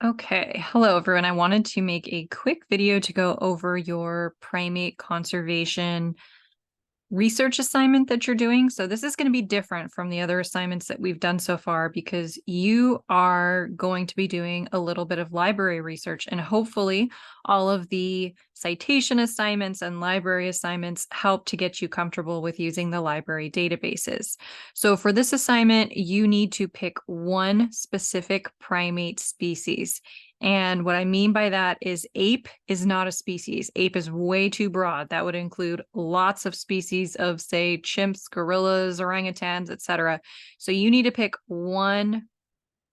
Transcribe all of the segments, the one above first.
Okay, hello everyone. I wanted to make a quick video to go over your primate conservation research assignment that you're doing. So this is going to be different from the other assignments that we've done so far because you are going to be doing a little bit of library research, and hopefully all of the citation assignments and library assignments help to get you comfortable with using the library databases. So for this assignment, you need to pick one specific primate species. And what I mean by that is ape is not a species. Ape is way too broad. That would include lots of species of, say, chimps, gorillas, orangutans, etc. So you need to pick one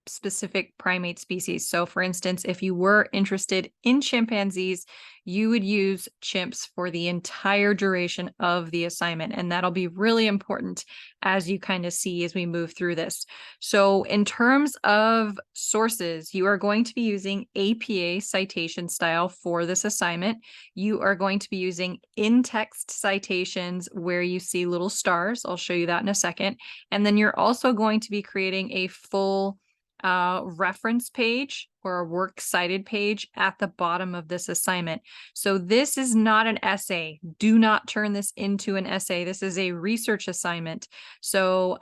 specific primate species. So for instance, if you were interested in chimpanzees, you would use chimps for the entire duration of the assignment. And that'll be really important as you kind of see as we move through this. So in terms of sources, you are going to be using APA citation style for this assignment. You are going to be using in-text citations where you see little stars. I'll show you that in a second. And then you're also going to be creating a full reference page or a works cited page at the bottom of this assignment. So this is not an essay. Do not turn this into an essay. This is a research assignment. So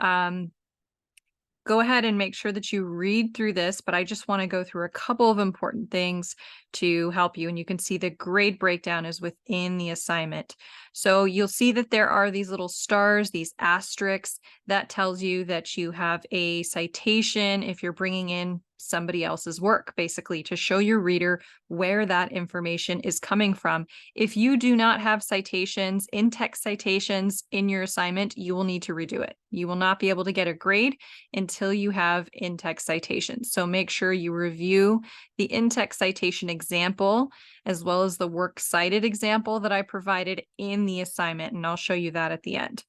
go ahead and make sure that you read through this, but I just want to go through a couple of important things to help you. And you can see the grade breakdown is within the assignment. So you'll see that there are these little stars, these asterisks, that tells you that you have a citation if you're bringing in somebody else's work, basically to show your reader where that information is coming from. If you do not have citations, in-text citations in your assignment, you will need to redo it. You will not be able to get a grade until you have in-text citations. So make sure you review the in-text citation example as well as the works cited example that I provided in the assignment, and I'll show you that at the end.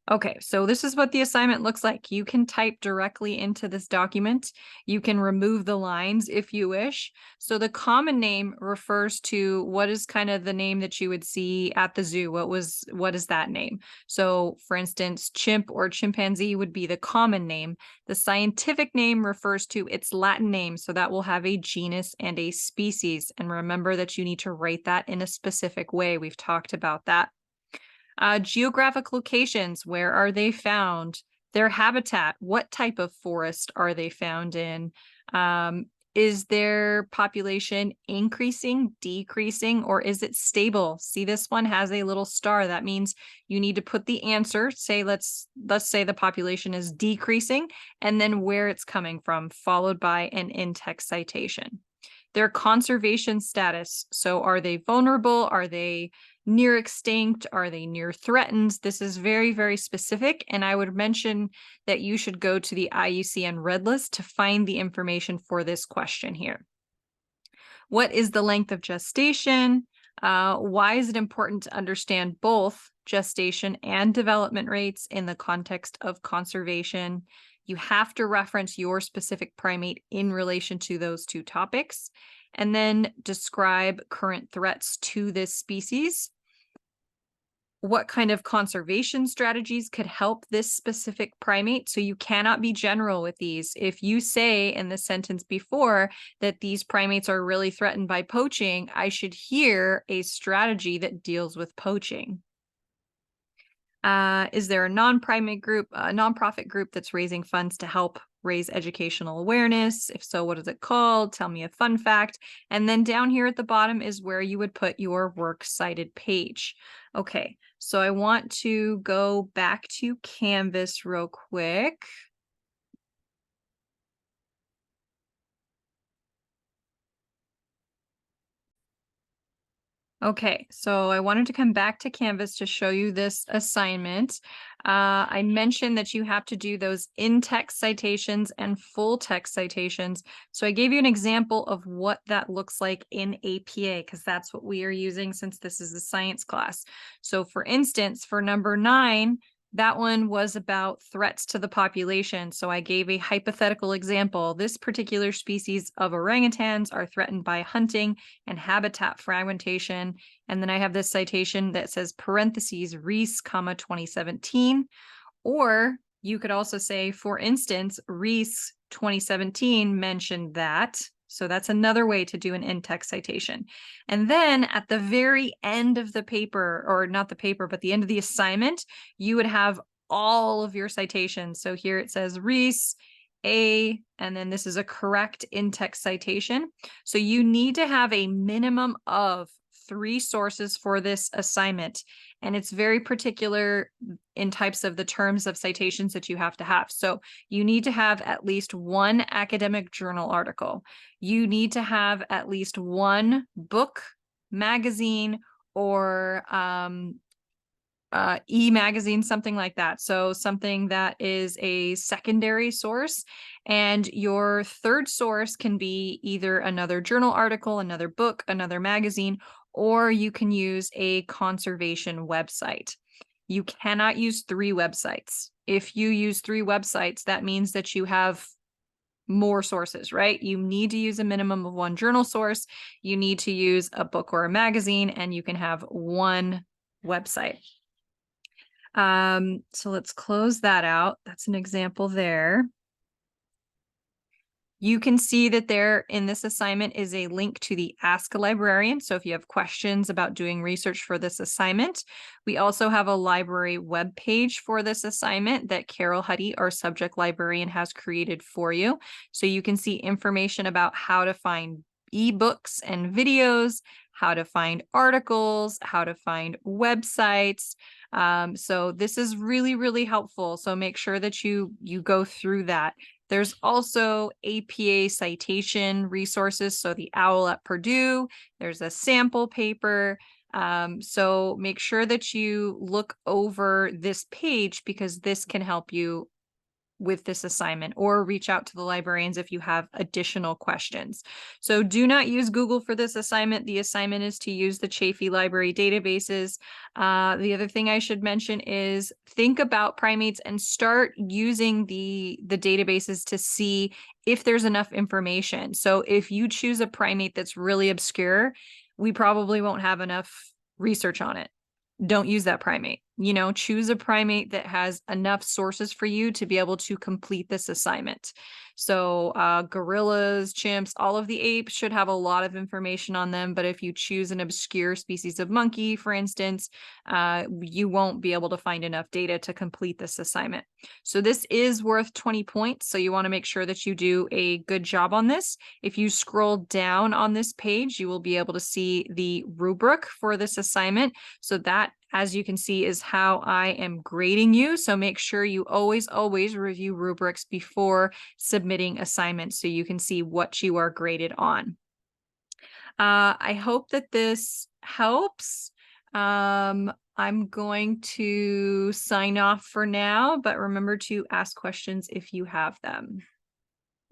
Okay, so this is what the assignment looks like. You can type directly into this document. You can remove the lines if you wish. So the common name refers to what is kind of the name that you would see at the zoo. What is that name? So for instance, chimp or chimpanzee would be the common name. The scientific name refers to its Latin name. So that will have a genus and a species. And remember that you need to write that in a specific way. We've talked about that. Geographic locations, where are they found? Their habitat, what type of forest are they found in? Is their population increasing, decreasing, or is it stable? See, this one has a little star. That means you need to put the answer, say, let's say the population is decreasing, and then where it's coming from, followed by an in-text citation. Their conservation status. So are they vulnerable? Are they near extinct? Are they near threatened? This is very, very specific. And I would mention that you should go to the IUCN Red List to find the information for this question here. What is the length of gestation? Why is it important to understand both gestation and development rates in the context of conservation? You have to reference your specific primate in relation to those two topics, and then describe current threats to this species. What kind of conservation strategies could help this specific primate? So you cannot be general with these. If you say in the sentence before that these primates are really threatened by poaching, I should hear a strategy that deals with poaching. Is there a non-primate group, a nonprofit group that's raising funds to help raise educational awareness? If so, what is it called? Tell me a fun fact. And then down here at the bottom is where you would put your works cited page. Okay, so I want to go back to Canvas real quick. Okay, so I wanted to come back to Canvas to show you this assignment. I mentioned that you have to do those in-text citations and full text citations. So I gave you an example of what that looks like in APA, because that's what we are using since this is a science class. So for instance, for number 9, that one was about threats to the population. So I gave a hypothetical example. This particular species of orangutans are threatened by hunting and habitat fragmentation. And then I have this citation that says parentheses Reese, 2017. Or you could also say, for instance, Reese 2017 mentioned that So that's another way to do an in-text citation. And then at the very end of the paper, or not the paper, but the end of the assignment, you would have all of your citations. So here it says Reese, A, and then this is a correct in-text citation. So you need to have a minimum of 3 sources for this assignment. And it's very particular in types of the terms of citations that you have to have. So you need to have at least 1 academic journal article. You need to have at least 1 book, magazine, or e-magazine, something like that. So something that is a secondary source. And your third source can be either another journal article, another book, another magazine, or you can use a conservation website. You cannot use 3 websites. If you use 3 websites, that means that you have more sources, right? You need to use a minimum of 1 journal source. You need to use a book or a magazine, and you can have 1 website. So let's close that out. That's an example there. You can see that there in this assignment is a link to the Ask a Librarian. So if you have questions about doing research for this assignment, we also have a library webpage for this assignment that Carol Huddy, our subject librarian, has created for you. So you can see information about how to find ebooks and videos, how to find articles, how to find websites. So this is really, really helpful. So make sure that you go through that. There's also APA citation resources. So the OWL at Purdue, there's a sample paper. So make sure that you look over this page because this can help you with this assignment, or reach out to the librarians if you have additional questions. So do not use Google for this assignment. The assignment is to use the Chafee library databases. The other thing I should mention is think about primates and start using the databases to see if there's enough information. So if you choose a primate that's really obscure, we probably won't have enough research on it. Don't use that primate. Choose a primate that has enough sources for you to be able to complete this assignment. So gorillas, chimps, all of the apes should have a lot of information on them. But if you choose an obscure species of monkey, for instance, you won't be able to find enough data to complete this assignment. So this is worth 20 points. So you want to make sure that you do a good job on this. If you scroll down on this page, you will be able to see the rubric for this assignment. So that, as you can see, is how I am grading you. So make sure you always review rubrics before submitting assignments so you can see what you are graded on. I hope that this helps. I'm going to sign off for now, but remember to ask questions if you have them.